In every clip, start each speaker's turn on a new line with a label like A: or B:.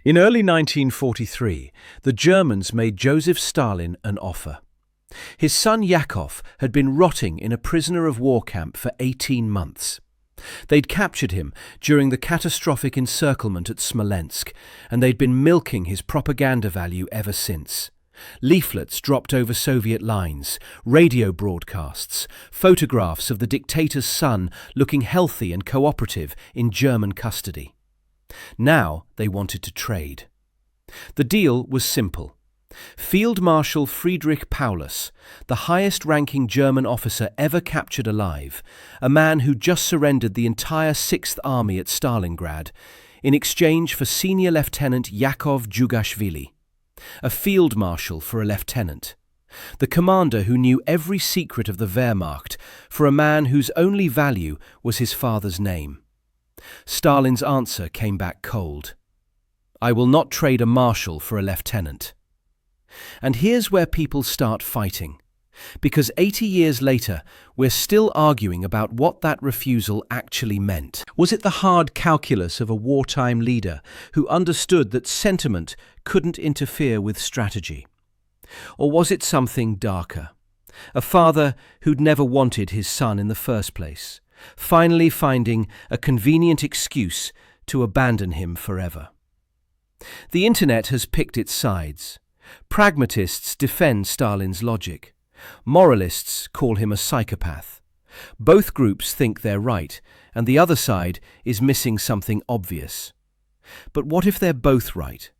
A: In early 1943, the Germans made Joseph Stalin an offer. His son Yakov had been rotting in a prisoner of war camp for 18 months. They'd captured him during the catastrophic encirclement at Smolensk, and they'd been milking his propaganda value ever since. Leaflets dropped over Soviet lines, radio broadcasts, photographs of the dictator's son looking healthy and cooperative in German custody. Now they wanted to trade. The deal was simple. Field Marshal Friedrich Paulus, the highest-ranking German officer ever captured alive, a man who just surrendered the entire 6th Army at Stalingrad, in exchange for Senior Lieutenant Yakov Dzhugashvili, a field marshal for a lieutenant, the commander who knew every secret of the Wehrmacht for a man whose only value was his father's name. Stalin's answer came back cold. "I will not trade a marshal for a lieutenant." And here's where people start fighting. Because 80 years later, we're still arguing about what that refusal actually meant. Was it the hard calculus of a wartime leader who understood that sentiment couldn't interfere with strategy? Or was it something darker? A father who'd never wanted his son in the first place, finally finding a convenient excuse to abandon him forever. The internet has picked its sides. Pragmatists defend Stalin's logic. Moralists call him a psychopath. Both groups think they're right, and the other side is missing something obvious. But what if they're both right?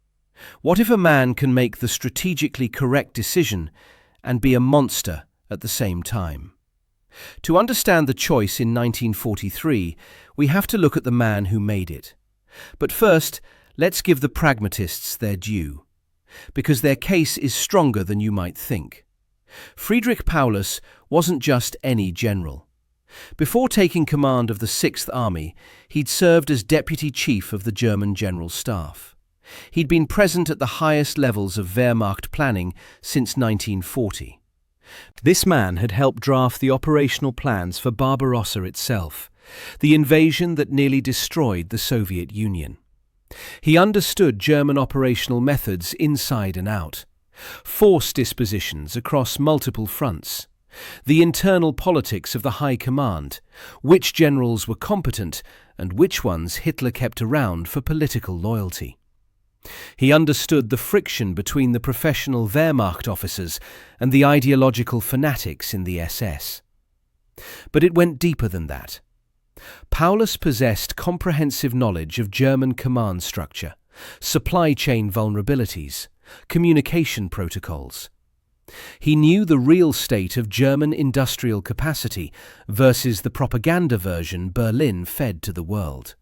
A: What if a man can make the strategically correct decision and be a monster at the same time? To understand the choice in 1943, we have to look at the man who made it. But first, let's give the pragmatists their due, because their case is stronger than you might think. Friedrich Paulus wasn't just any general. Before taking command of the 6th Army, he'd served as deputy chief of the German General Staff. He'd been present at the highest levels of Wehrmacht planning since 1940. This man had helped draft the operational plans for Barbarossa itself, the invasion that nearly destroyed the Soviet Union. He understood German operational methods inside and out, force dispositions across multiple fronts, the internal politics of the High Command, which generals were competent and which ones Hitler kept around for political loyalty. He understood the friction between the professional Wehrmacht officers and the ideological fanatics in the SS. But it went deeper than that. Paulus possessed comprehensive knowledge of German command structure, supply chain vulnerabilities, communication protocols. He knew the real state of German industrial capacity versus the propaganda version Berlin fed to the world.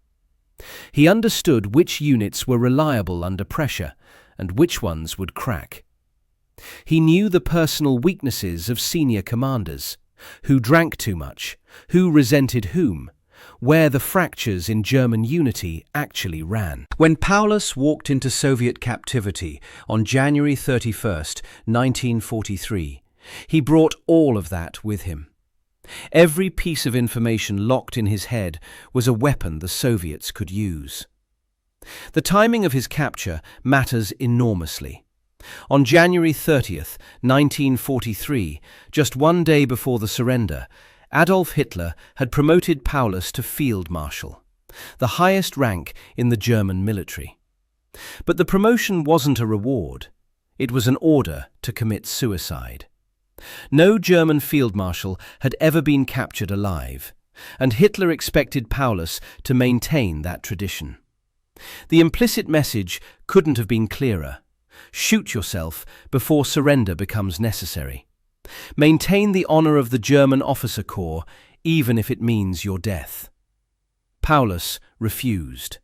A: He understood which units were reliable under pressure and which ones would crack. He knew the personal weaknesses of senior commanders, who drank too much, who resented whom, where the fractures in German unity actually ran. When Paulus walked into Soviet captivity on January 31st, 1943, he brought all of that with him. Every piece of information locked in his head was a weapon the Soviets could use. The timing of his capture matters enormously. On January 30th, 1943, just one day before the surrender, Adolf Hitler had promoted Paulus to Field Marshal, the highest rank in the German military. But the promotion wasn't a reward. It was an order to commit suicide. No German field marshal had ever been captured alive, and Hitler expected Paulus to maintain that tradition. The implicit message couldn't have been clearer. Shoot yourself before surrender becomes necessary. Maintain the honor of the German officer corps, even if it means your death. Paulus refused.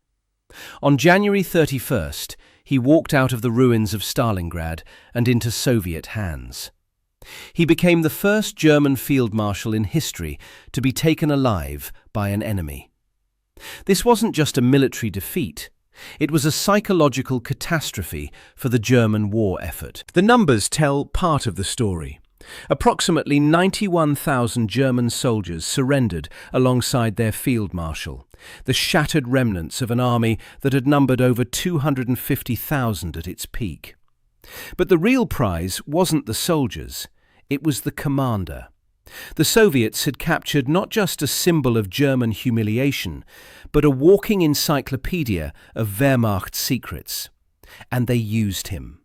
A: On January 31st, he walked out of the ruins of Stalingrad and into Soviet hands. He became the first German field marshal in history to be taken alive by an enemy. This wasn't just a military defeat. It was a psychological catastrophe for the German war effort. The numbers tell part of the story. Approximately 91,000 German soldiers surrendered alongside their field marshal, the shattered remnants of an army that had numbered over 250,000 at its peak. But the real prize wasn't the soldiers, it was the commander. The Soviets had captured not just a symbol of German humiliation, but a walking encyclopedia of Wehrmacht secrets. And they used him.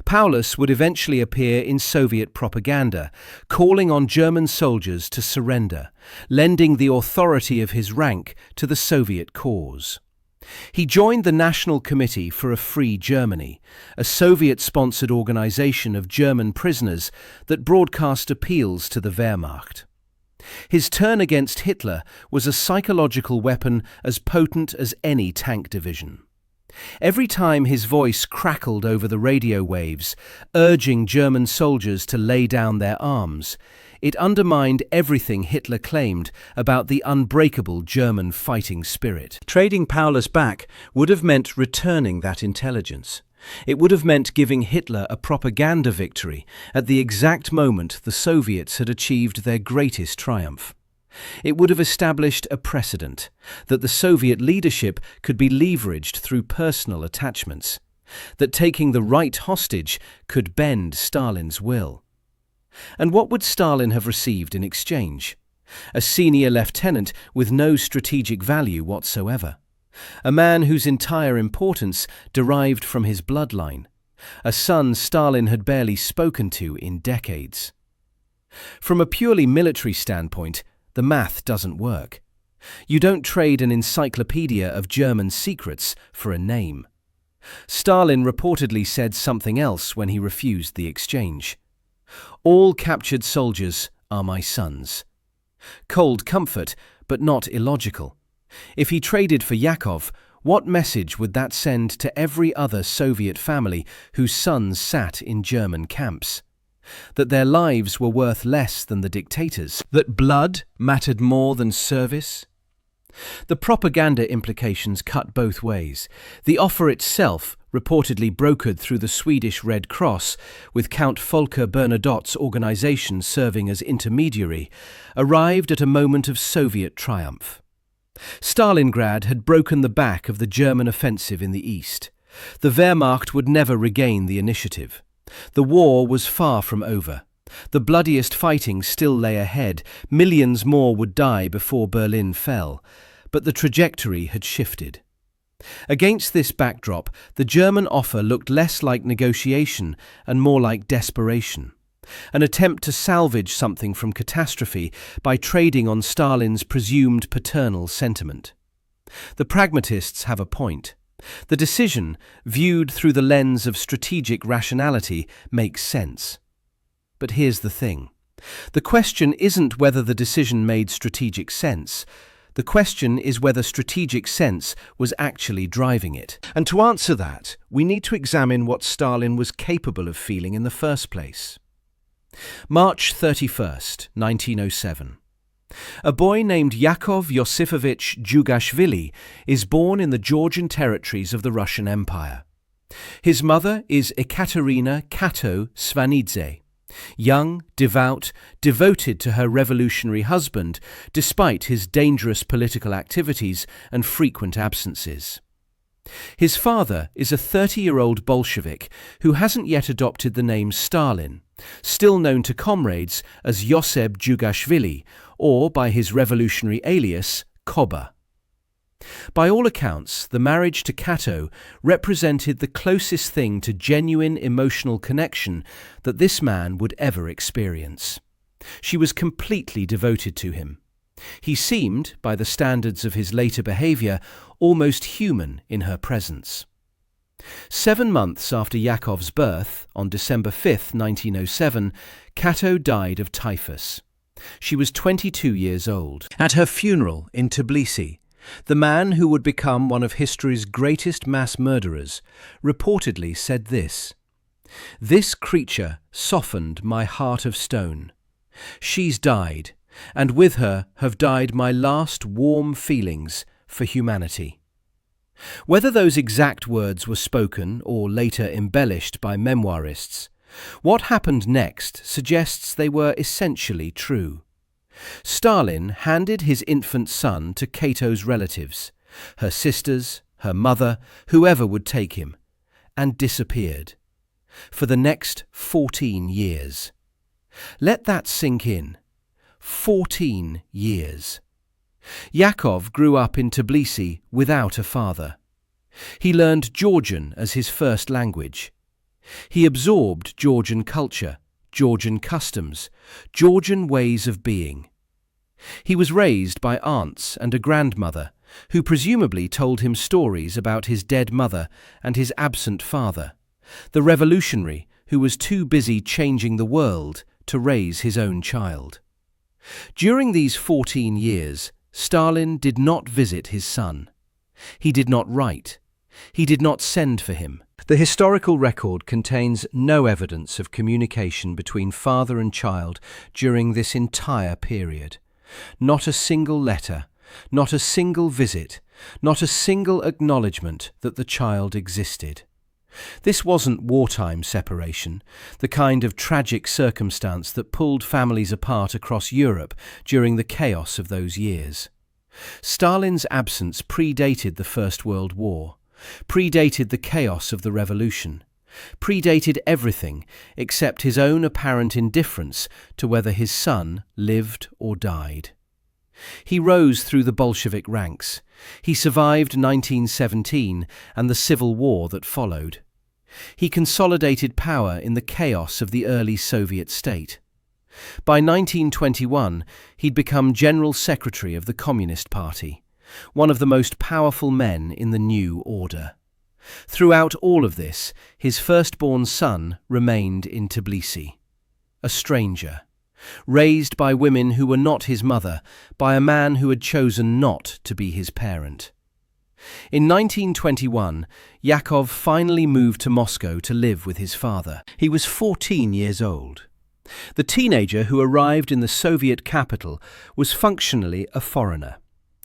A: Paulus would eventually appear in Soviet propaganda, calling on German soldiers to surrender, lending the authority of his rank to the Soviet cause. He joined the National Committee for a Free Germany, a Soviet-sponsored organization of German prisoners that broadcast appeals to the Wehrmacht. His turn against Hitler was a psychological weapon as potent as any tank division. Every time his voice crackled over the radio waves, urging German soldiers to lay down their arms, it undermined everything Hitler claimed about the unbreakable German fighting spirit. Trading Paulus back would have meant returning that intelligence. It would have meant giving Hitler a propaganda victory at the exact moment the Soviets had achieved their greatest triumph. It would have established a precedent that the Soviet leadership could be leveraged through personal attachments, that taking the right hostage could bend Stalin's will. And what would Stalin have received in exchange? A senior lieutenant with no strategic value whatsoever. A man whose entire importance derived from his bloodline. A son Stalin had barely spoken to in decades. From a purely military standpoint, the math doesn't work. You don't trade an encyclopedia of German secrets for a name. Stalin reportedly said something else when he refused the exchange. All captured soldiers are my sons. Cold comfort, but not illogical. If he traded for Yakov, what message would that send to every other Soviet family whose sons sat in German camps? That their lives were worth less than the dictator's? That blood mattered more than service? The propaganda implications cut both ways. The offer itself, reportedly brokered through the Swedish Red Cross, with Count Folke Bernadotte's organization serving as intermediary, arrived at a moment of Soviet triumph. Stalingrad had broken the back of the German offensive in the east. The Wehrmacht would never regain the initiative. The war was far from over. The bloodiest fighting still lay ahead. Millions more would die before Berlin fell. But the trajectory had shifted. Against this backdrop, the German offer looked less like negotiation and more like desperation. An attempt to salvage something from catastrophe by trading on Stalin's presumed paternal sentiment. The Pragmatists have a point. The decision, viewed through the lens of strategic rationality, makes sense. But here's the thing. The question isn't whether the decision made strategic sense. The question is whether strategic sense was actually driving it. And to answer that, we need to examine what Stalin was capable of feeling in the first place. March 31st, 1907. A boy named Yakov Yosifovich Dzhugashvili is born in the Georgian territories of the Russian Empire. His mother is Ekaterina Kato Svanidze, young, devout, devoted to her revolutionary husband despite his dangerous political activities and frequent absences. His father is a 30-year-old Bolshevik who hasn't yet adopted the name Stalin, still known to comrades as Yosef Dzhugashvili, or by his revolutionary alias, Koba. By all accounts, the marriage to Kato represented the closest thing to genuine emotional connection that this man would ever experience. She was completely devoted to him. He seemed, by the standards of his later behavior, almost human in her presence. 7 months after Yakov's birth, on December 5, 1907, Kato died of typhus. She was 22 years old. At her funeral in Tbilisi, the man who would become one of history's greatest mass murderers reportedly said this: "This creature softened my heart of stone. She's died, and with her have died my last warm feelings for humanity." Whether those exact words were spoken or later embellished by memoirists, what happened next suggests they were essentially true. Stalin handed his infant son to Cato's relatives, her sisters, her mother, whoever would take him, and disappeared. For the next 14 years. Let that sink in. 14 years. Yakov grew up in Tbilisi without a father. He learned Georgian as his first language. He absorbed Georgian culture, Georgian customs, Georgian ways of being. He was raised by aunts and a grandmother, who presumably told him stories about his dead mother and his absent father, the revolutionary who was too busy changing the world to raise his own child. During these 14 years, Stalin did not visit his son. He did not write. He did not send for him. The historical record contains no evidence of communication between father and child during this entire period. Not a single letter, not a single visit, not a single acknowledgement that the child existed. This wasn't wartime separation, the kind of tragic circumstance that pulled families apart across Europe during the chaos of those years. Stalin's absence predated the First World War, predated the chaos of the revolution, predated everything except his own apparent indifference to whether his son lived or died. He rose through the Bolshevik ranks. He survived 1917 and the civil war that followed. He consolidated power in the chaos of the early Soviet state. By 1921, he'd become General Secretary of the Communist Party, one of the most powerful men in the new order. Throughout all of this, his firstborn son remained in Tbilisi, a stranger, raised by women who were not his mother, by a man who had chosen not to be his parent. In 1921, Yakov finally moved to Moscow to live with his father. He was 14 years old. The teenager who arrived in the Soviet capital was functionally a foreigner.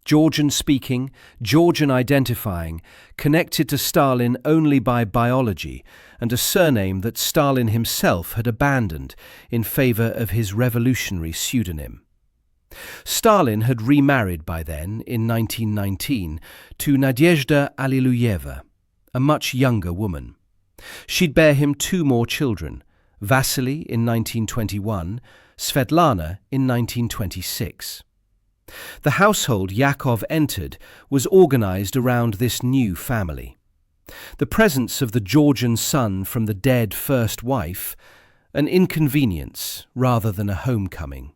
A: Georgian-speaking, Georgian-identifying, connected to Stalin only by biology and a surname that Stalin himself had abandoned in favor of his revolutionary pseudonym. Stalin had remarried by then, in 1919, to Nadezhda Alliluyeva, a much younger woman. She'd bear him 2 more children, Vasily in 1921, Svetlana in 1926. The household Yakov entered was organized around this new family. The presence of the Georgian son from the dead first wife, an inconvenience rather than a homecoming.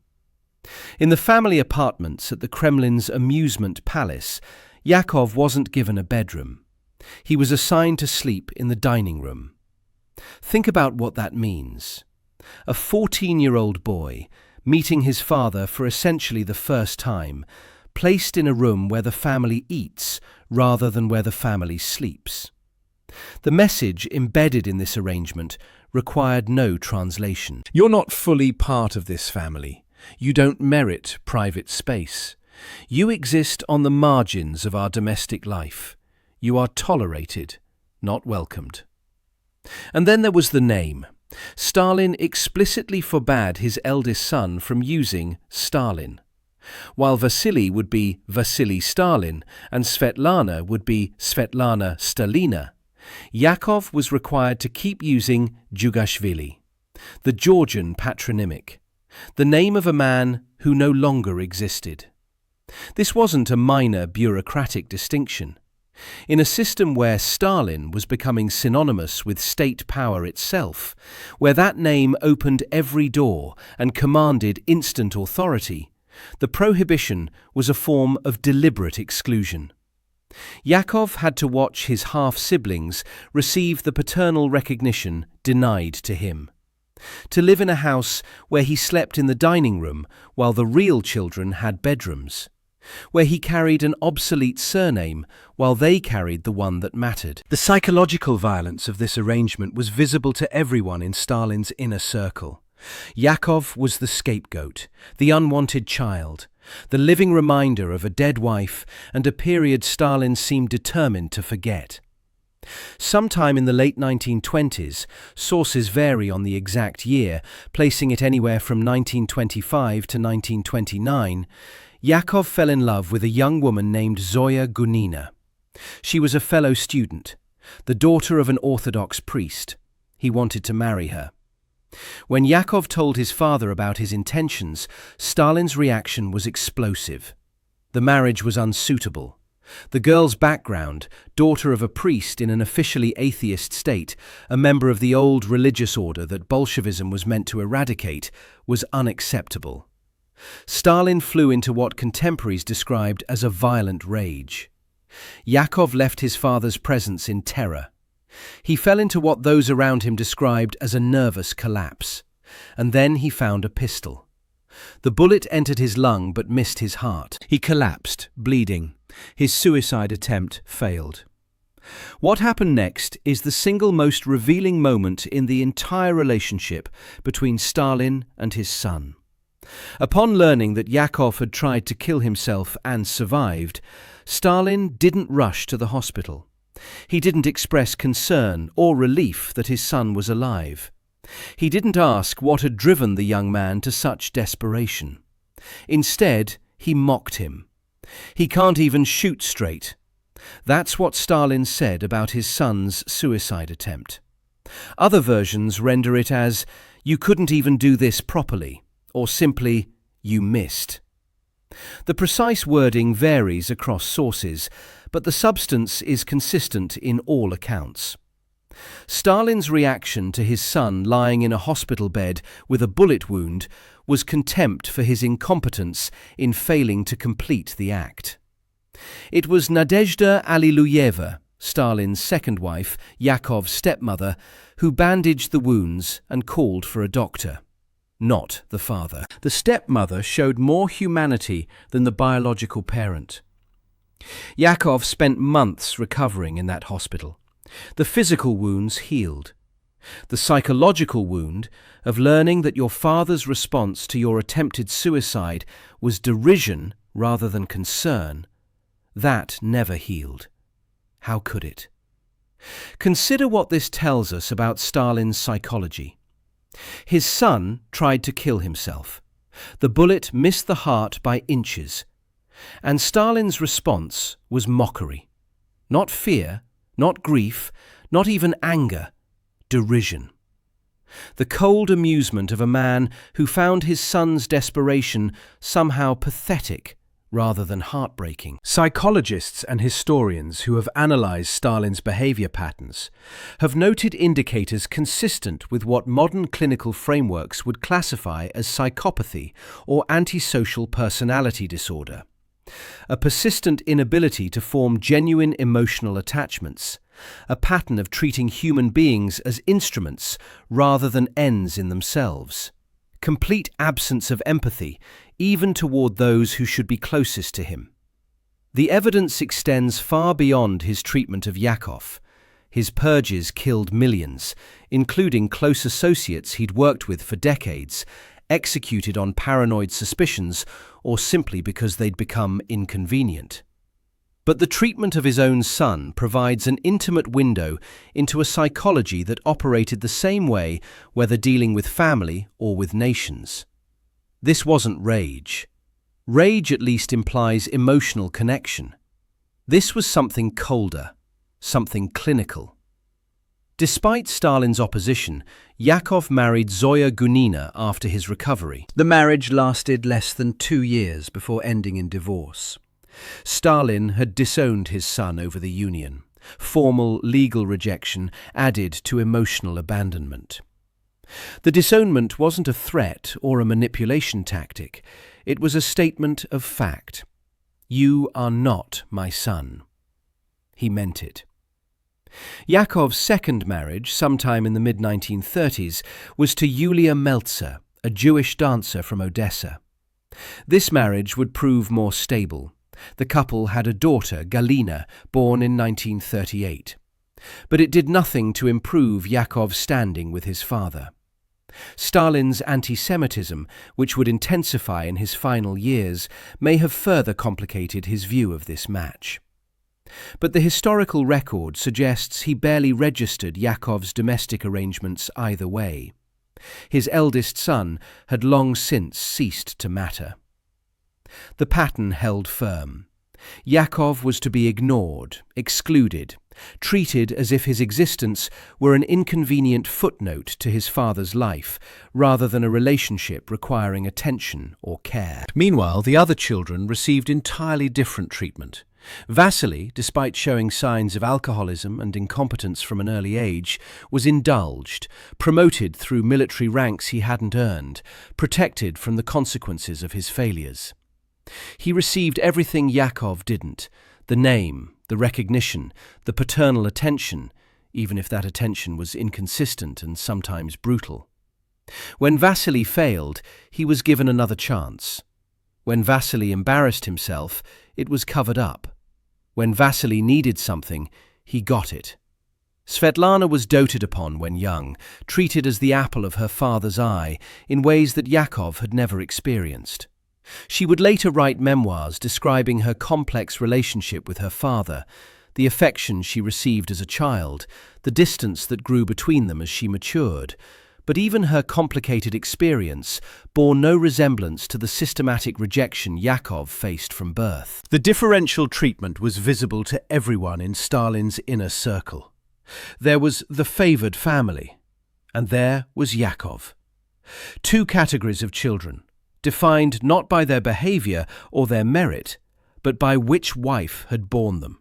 A: In the family apartments at the Kremlin's amusement palace, Yakov wasn't given a bedroom. He was assigned to sleep in the dining room. Think about what that means. A 14-year-old boy, meeting his father for essentially the first time, placed in a room where the family eats rather than where the family sleeps. The message embedded in this arrangement required no translation. You're not fully part of this family. You don't merit private space. You exist on the margins of our domestic life. You are tolerated, not welcomed. And then there was the name. Stalin explicitly forbade his eldest son from using Stalin. While Vasily would be Vasily Stalin and Svetlana would be Svetlana Stalina, Yakov was required to keep using Dzhugashvili, the Georgian patronymic, the name of a man who no longer existed. This wasn't a minor bureaucratic distinction. In a system where Stalin was becoming synonymous with state power itself, where that name opened every door and commanded instant authority, the prohibition was a form of deliberate exclusion. Yakov had to watch his half-siblings receive the paternal recognition denied to him. To live in a house where he slept in the dining room while the real children had bedrooms, where he carried an obsolete surname while they carried the one that mattered. The psychological violence of this arrangement was visible to everyone in Stalin's inner circle. Yakov was the scapegoat, the unwanted child, the living reminder of a dead wife and a period Stalin seemed determined to forget. Sometime in the late 1920s, sources vary on the exact year, placing it anywhere from 1925 to 1929, Yakov fell in love with a young woman named Zoya Gunina. She was a fellow student, the daughter of an Orthodox priest. He wanted to marry her. When Yakov told his father about his intentions, Stalin's reaction was explosive. The marriage was unsuitable. The girl's background, daughter of a priest in an officially atheist state, a member of the old religious order that Bolshevism was meant to eradicate, was unacceptable. Stalin flew into what contemporaries described as a violent rage. Yakov left his father's presence in terror. He fell into what those around him described as a nervous collapse, and then he found a pistol. The bullet entered his lung but missed his heart. He collapsed, bleeding. His suicide attempt failed. What happened next is the single most revealing moment in the entire relationship between Stalin and his son. Upon learning that Yakov had tried to kill himself and survived, Stalin didn't rush to the hospital. He didn't express concern or relief that his son was alive. He didn't ask what had driven the young man to such desperation. Instead, he mocked him. "He can't even shoot straight." That's what Stalin said about his son's suicide attempt. Other versions render it as, "You couldn't even do this properly," or simply, "You missed." The precise wording varies across sources, but the substance is consistent in all accounts. Stalin's reaction to his son lying in a hospital bed with a bullet wound was contempt for his incompetence in failing to complete the act. It was Nadezhda Alliluyeva, Stalin's second wife, Yakov's stepmother, who bandaged the wounds and called for a doctor, not the father. The stepmother showed more humanity than the biological parent. Yakov spent months recovering in that hospital. The physical wounds healed. The psychological wound of learning that your father's response to your attempted suicide was derision rather than concern, that never healed. How could it? Consider what this tells us about Stalin's psychology. His son tried to kill himself. The bullet missed the heart by inches. And Stalin's response was mockery. Not fear, not grief, not even anger, derision. The cold amusement of a man who found his son's desperation somehow pathetic rather than heartbreaking. Psychologists and historians who have analysed Stalin's behaviour patterns have noted indicators consistent with what modern clinical frameworks would classify as psychopathy or antisocial personality disorder. A persistent inability to form genuine emotional attachments, a pattern of treating human beings as instruments rather than ends in themselves, complete absence of empathy, even toward those who should be closest to him. The evidence extends far beyond his treatment of Yakov. His purges killed millions, including close associates he'd worked with for decades, executed on paranoid suspicions or simply because they'd become inconvenient. But the treatment of his own son provides an intimate window into a psychology that operated the same way whether dealing with family or with nations. This wasn't rage. Rage at least implies emotional connection. This was something colder, something clinical. Despite Stalin's opposition, Yakov married Zoya Gunina after his recovery. The marriage lasted less than 2 years before ending in divorce. Stalin had disowned his son over the union. Formal legal rejection added to emotional abandonment. The disownment wasn't a threat or a manipulation tactic. It was a statement of fact. "You are not my son." He meant it. Yakov's second marriage, sometime in the mid-1930s, was to Yulia Meltzer, a Jewish dancer from Odessa. This marriage would prove more stable. The couple had a daughter, Galina, born in 1938. But it did nothing to improve Yakov's standing with his father. Stalin's anti-Semitism, which would intensify in his final years, may have further complicated his view of this match. But the historical record suggests he barely registered Yakov's domestic arrangements either way. His eldest son had long since ceased to matter. The pattern held firm. Yakov was to be ignored, excluded, treated as if his existence were an inconvenient footnote to his father's life, rather than a relationship requiring attention or care. Meanwhile, the other children received entirely different treatment. Vasily, despite showing signs of alcoholism and incompetence from an early age, was indulged, promoted through military ranks he hadn't earned, protected from the consequences of his failures. He received everything Yakov didn't: the name, the recognition, the paternal attention, even if that attention was inconsistent and sometimes brutal. When Vasily failed, he was given another chance. When Vasily embarrassed himself, it was covered up. When Vasily needed something, he got it. Svetlana was doted upon when young, treated as the apple of her father's eye in ways that Yakov had never experienced. She would later write memoirs describing her complex relationship with her father, the affection she received as a child, the distance that grew between them as she matured. But even her complicated experience bore no resemblance to the systematic rejection Yakov faced from birth. The differential treatment was visible to everyone in Stalin's inner circle. There was the favored family, and there was Yakov. Two categories of children, defined not by their behavior or their merit, but by which wife had borne them,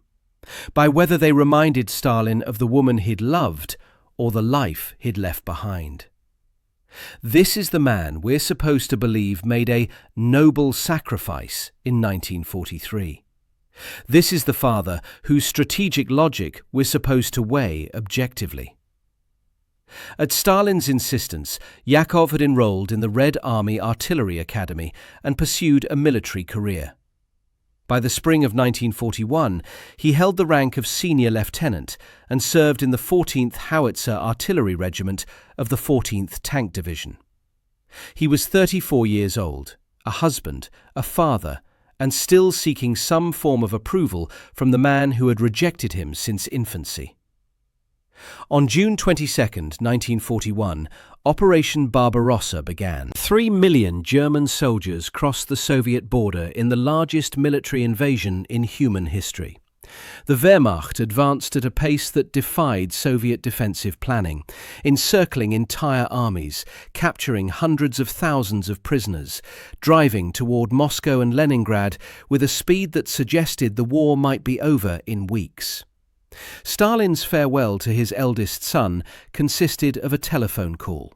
A: by whether they reminded Stalin of the woman he'd loved or the life he'd left behind. This is the man we're supposed to believe made a noble sacrifice in 1943. This is the father whose strategic logic we're supposed to weigh objectively. At Stalin's insistence, Yakov had enrolled in the Red Army Artillery Academy and pursued a military career. By the spring of 1941, he held the rank of senior lieutenant and served in the 14th Howitzer Artillery Regiment of the 14th Tank Division. He was 34 years old, a husband, a father, and still seeking some form of approval from the man who had rejected him since infancy. On June 22, 1941, Operation Barbarossa began. 3 million German soldiers crossed the Soviet border in the largest military invasion in human history. The Wehrmacht advanced at a pace that defied Soviet defensive planning, encircling entire armies, capturing hundreds of thousands of prisoners, driving toward Moscow and Leningrad with a speed that suggested the war might be over in weeks. Stalin's farewell to his eldest son consisted of a telephone call.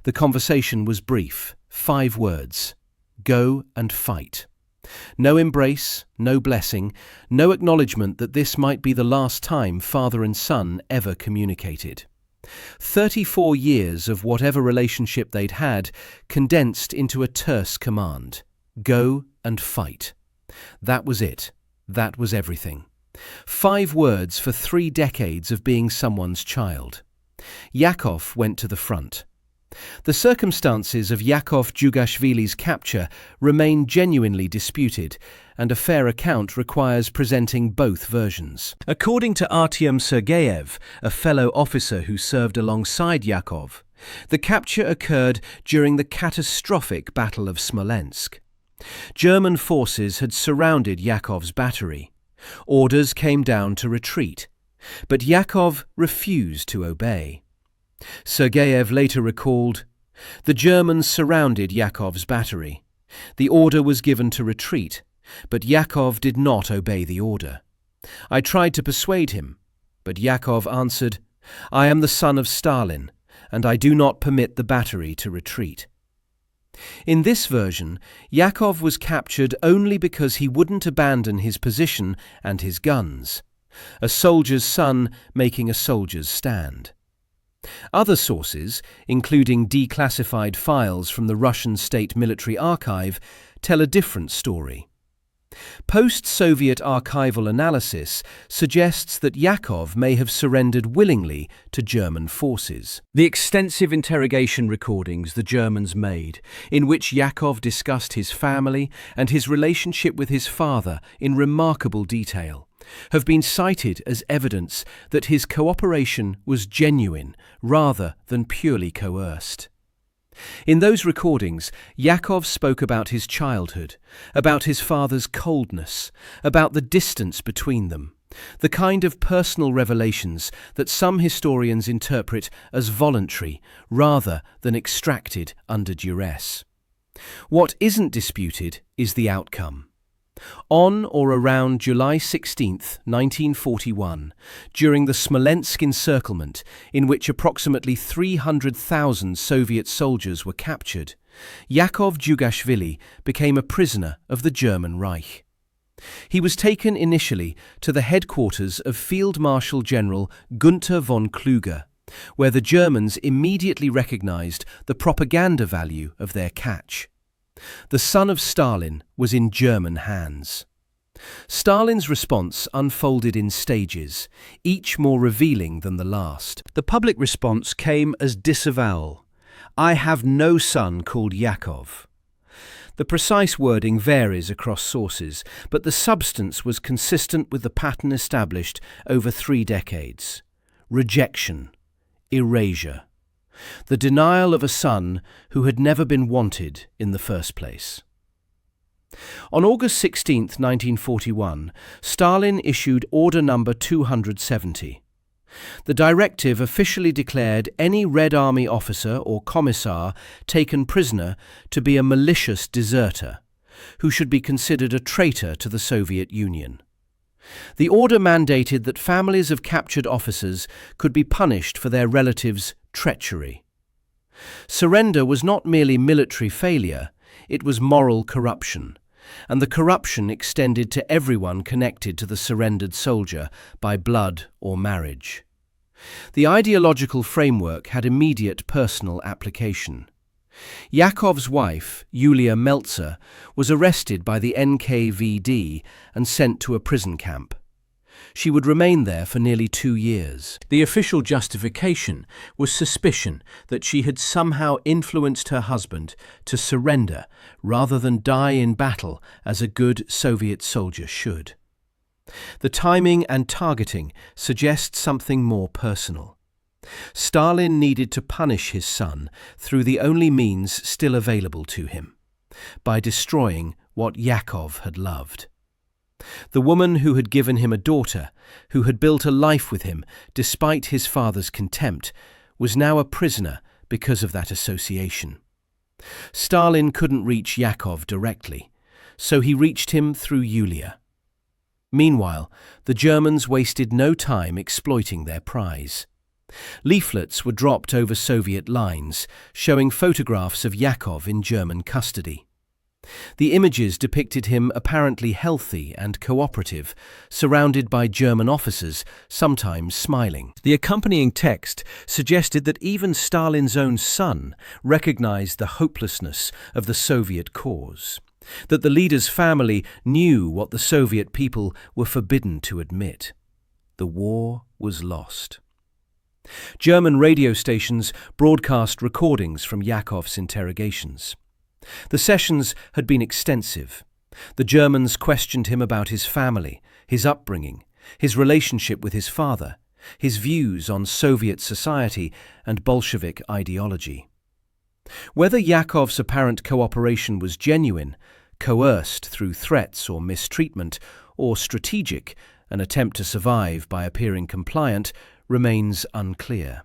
A: The conversation was brief, 5 words: go and fight. No embrace, no blessing, no acknowledgement that this might be the last time father and son ever communicated. 34 years of whatever relationship they'd had condensed into a terse command: go and fight. That was it. That was everything. 5 words for 3 decades of being someone's child. Yakov went to the front. The circumstances of Yakov Dzhugashvili's capture remain genuinely disputed, and a fair account requires presenting both versions. According to Artyom Sergeyev, a fellow officer who served alongside Yakov, the capture occurred during the catastrophic Battle of Smolensk. German forces had surrounded Yakov's battery. Orders came down to retreat, but Yakov refused to obey. Sergeyev later recalled, "The Germans surrounded Yakov's battery. The order was given to retreat, but Yakov did not obey the order. I tried to persuade him, but Yakov answered, 'I am the son of Stalin, and I do not permit the battery to retreat.'" In this version, Yakov was captured only because he wouldn't abandon his position and his guns. A soldier's son making a soldier's stand. Other sources, including declassified files from the Russian State Military Archive, tell a different story. Post-Soviet archival analysis suggests that Yakov may have surrendered willingly to German forces. The extensive interrogation recordings the Germans made, in which Yakov discussed his family and his relationship with his father in remarkable detail, have been cited as evidence that his cooperation was genuine rather than purely coerced. In those recordings, Yakov spoke about his childhood, about his father's coldness, about the distance between them, the kind of personal revelations that some historians interpret as voluntary rather than extracted under duress. What isn't disputed is the outcome. On or around July 16, 1941, during the Smolensk encirclement, in which approximately 300,000 Soviet soldiers were captured, Yakov Dzhugashvili became a prisoner of the German Reich. He was taken initially to the headquarters of Field Marshal General Gunther von Kluge, where the Germans immediately recognized the propaganda value of their catch. The son of Stalin was in German hands. Stalin's response unfolded in stages, each more revealing than the last. The public response came as disavowal. "I have no son called Yakov." The precise wording varies across sources, but the substance was consistent with the pattern established over 3 decades. Rejection, erasure, the denial of a son who had never been wanted in the first place. On August 16, 1941, Stalin issued Order Number 270. The directive officially declared any Red Army officer or commissar taken prisoner to be a malicious deserter, who should be considered a traitor to the Soviet Union. The order mandated that families of captured officers could be punished for their relatives' treachery. Surrender was not merely military failure, it was moral corruption, and the corruption extended to everyone connected to the surrendered soldier by blood or marriage. The ideological framework had immediate personal application. Yakov's wife, Yulia Meltzer, was arrested by the NKVD and sent to a prison camp. She would remain there for nearly 2 years. The official justification was suspicion that she had somehow influenced her husband to surrender rather than die in battle as a good Soviet soldier should. The timing and targeting suggest something more personal. Stalin needed to punish his son through the only means still available to him, by destroying what Yakov had loved. The woman who had given him a daughter, who had built a life with him despite his father's contempt, was now a prisoner because of that association. Stalin couldn't reach Yakov directly, so he reached him through Yulia. Meanwhile, the Germans wasted no time exploiting their prize. Leaflets were dropped over Soviet lines, showing photographs of Yakov in German custody. The images depicted him apparently healthy and cooperative, surrounded by German officers, sometimes smiling. The accompanying text suggested that even Stalin's own son recognized the hopelessness of the Soviet cause, that the leader's family knew what the Soviet people were forbidden to admit. The war was lost. German radio stations broadcast recordings from Yakov's interrogations. The sessions had been extensive. The Germans questioned him about his family, his upbringing, his relationship with his father, his views on Soviet society and Bolshevik ideology. Whether Yakov's apparent cooperation was genuine, coerced through threats or mistreatment, or strategic, an attempt to survive by appearing compliant, remains unclear.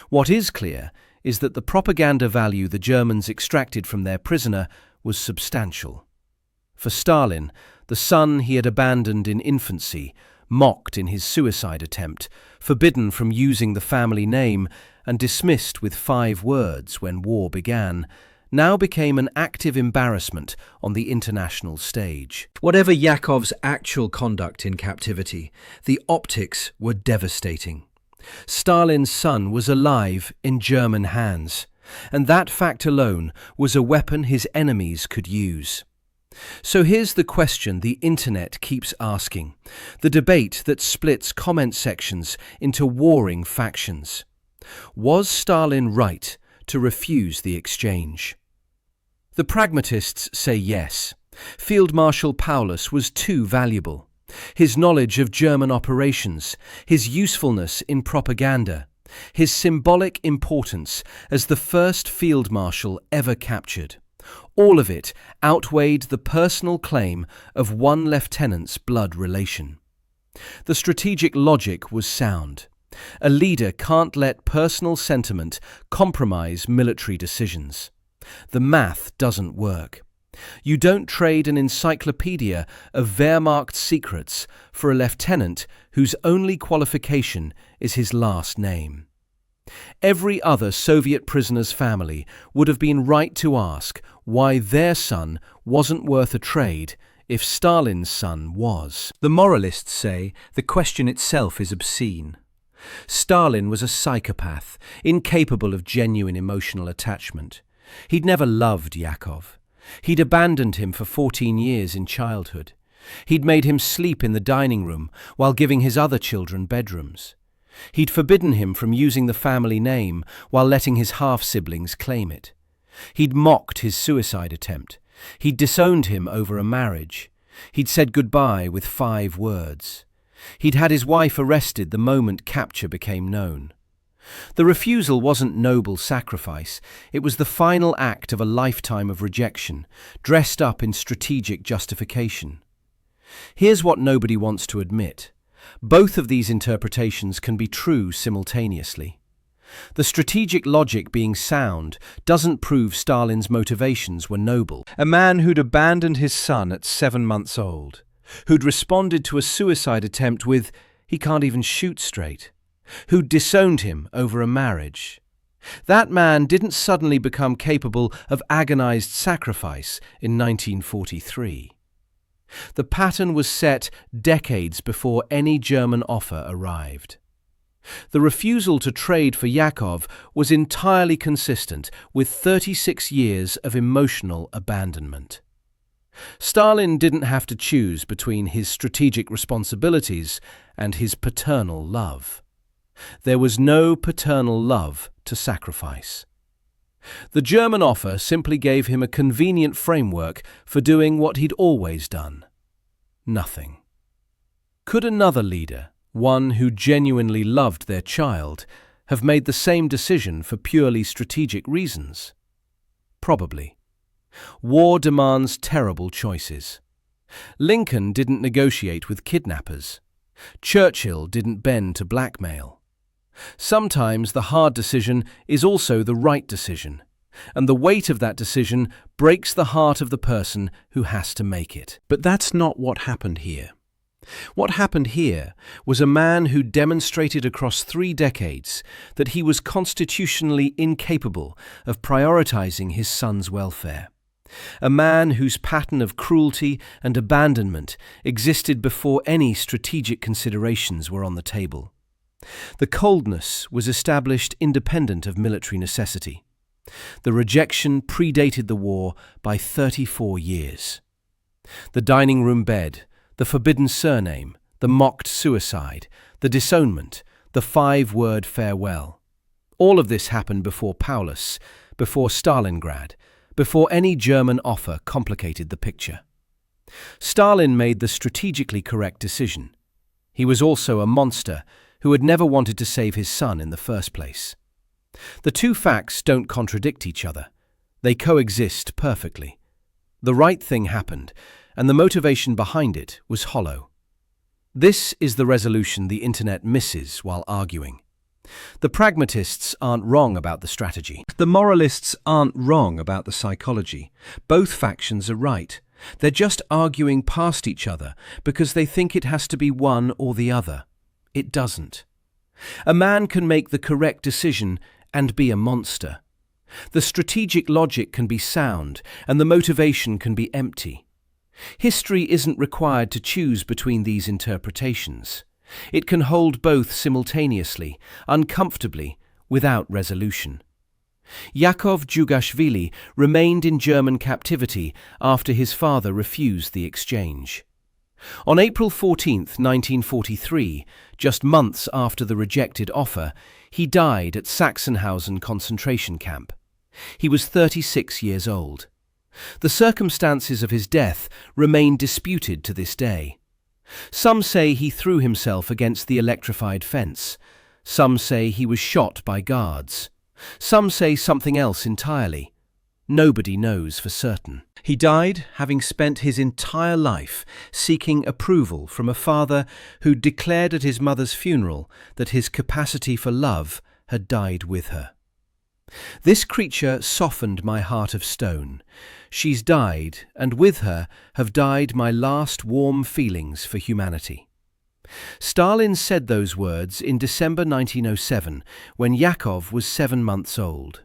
A: What is clear is that the propaganda value the Germans extracted from their prisoner was substantial. For Stalin, the son he had abandoned in infancy, mocked in his suicide attempt, forbidden from using the family name, and dismissed with 5 words when war began, now became an active embarrassment on the international stage. Whatever Yakov's actual conduct in captivity, the optics were devastating. Stalin's son was alive in German hands, and that fact alone was a weapon his enemies could use. So here's the question the internet keeps asking, the debate that splits comment sections into warring factions. Was Stalin right to refuse the exchange? The Pragmatists say yes. Field Marshal Paulus was too valuable. His knowledge of German operations, his usefulness in propaganda, his symbolic importance as the first field marshal ever captured, all of it outweighed the personal claim of one lieutenant's blood relation. The strategic logic was sound. A leader can't let personal sentiment compromise military decisions. The math doesn't work. You don't trade an encyclopedia of Wehrmacht secrets for a lieutenant whose only qualification is his last name. Every other Soviet prisoner's family would have been right to ask why their son wasn't worth a trade if Stalin's son was. The moralists say the question itself is obscene. Stalin was a psychopath, incapable of genuine emotional attachment. He'd never loved Yakov. He'd abandoned him for 14 years in childhood. He'd made him sleep in the dining room while giving his other children bedrooms. He'd forbidden him from using the family name while letting his half-siblings claim it. He'd mocked his suicide attempt. He'd disowned him over a marriage. He'd said goodbye with 5 words. He'd had his wife arrested the moment capture became known. The refusal wasn't noble sacrifice, it was the final act of a lifetime of rejection, dressed up in strategic justification. Here's what nobody wants to admit. Both of these interpretations can be true simultaneously. The strategic logic being sound doesn't prove Stalin's motivations were noble. A man who'd abandoned his son at 7 months old, who'd responded to a suicide attempt with, "He can't even shoot straight," who'd disowned him over a marriage. That man didn't suddenly become capable of agonized sacrifice in 1943. The pattern was set decades before any German offer arrived. The refusal to trade for Yakov was entirely consistent with 36 years of emotional abandonment. Stalin didn't have to choose between his strategic responsibilities and his paternal love. There was no paternal love to sacrifice. The German offer simply gave him a convenient framework for doing what he'd always done: nothing. Could another leader, one who genuinely loved their child, have made the same decision for purely strategic reasons? Probably. War demands terrible choices. Lincoln didn't negotiate with kidnappers. Churchill didn't bend to blackmail. Sometimes the hard decision is also the right decision, and the weight of that decision breaks the heart of the person who has to make it. But that's not what happened here. What happened here was a man who demonstrated across 3 decades that he was constitutionally incapable of prioritizing his son's welfare. A man whose pattern of cruelty and abandonment existed before any strategic considerations were on the table. The coldness was established independent of military necessity. The rejection predated the war by 34 years. The dining room bed, the forbidden surname, the mocked suicide, the disownment, the 5-word farewell. All of this happened before Paulus, before Stalingrad, before any German offer complicated the picture. Stalin made the strategically correct decision. He was also a monster who had never wanted to save his son in the first place. The two facts don't contradict each other. They coexist perfectly. The right thing happened, and the motivation behind it was hollow. This is the resolution the internet misses while arguing. The pragmatists aren't wrong about the strategy. The moralists aren't wrong about the psychology. Both factions are right. They're just arguing past each other because they think it has to be one or the other. It doesn't. A man can make the correct decision and be a monster. The strategic logic can be sound, and the motivation can be empty. History isn't required to choose between these interpretations. It can hold both simultaneously, uncomfortably, without resolution. Yakov Dzhugashvili remained in German captivity after his father refused the exchange. On April 14, 1943, just months after the rejected offer, he died at Sachsenhausen concentration camp. He was 36 years old. The circumstances of his death remain disputed to this day. Some say he threw himself against the electrified fence. Some say he was shot by guards. Some say something else entirely. Nobody knows for certain. He died having spent his entire life seeking approval from a father who declared at his mother's funeral that his capacity for love had died with her. This creature softened my heart of stone. She's died, and with her have died my last warm feelings for humanity. Stalin said those words in December 1907, when Yakov was 7 months old.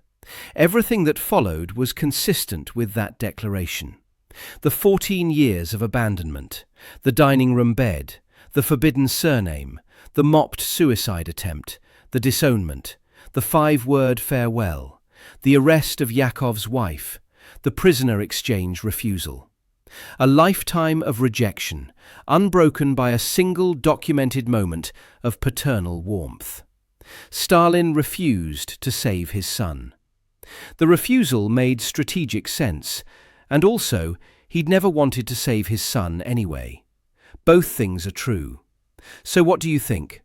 A: Everything that followed was consistent with that declaration. The 14 years of abandonment, the dining room bed, the forbidden surname, the mopped suicide attempt, the disownment, the 5-word farewell, the arrest of Yakov's wife, the prisoner exchange refusal. A lifetime of rejection, unbroken by a single documented moment of paternal warmth. Stalin refused to save his son. The refusal made strategic sense, and also he'd never wanted to save his son anyway. Both things are true. So what do you think?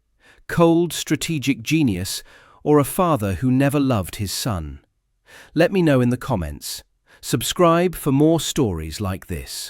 A: Cold strategic genius, or a father who never loved his son? Let me know in the comments. Subscribe for more stories like this.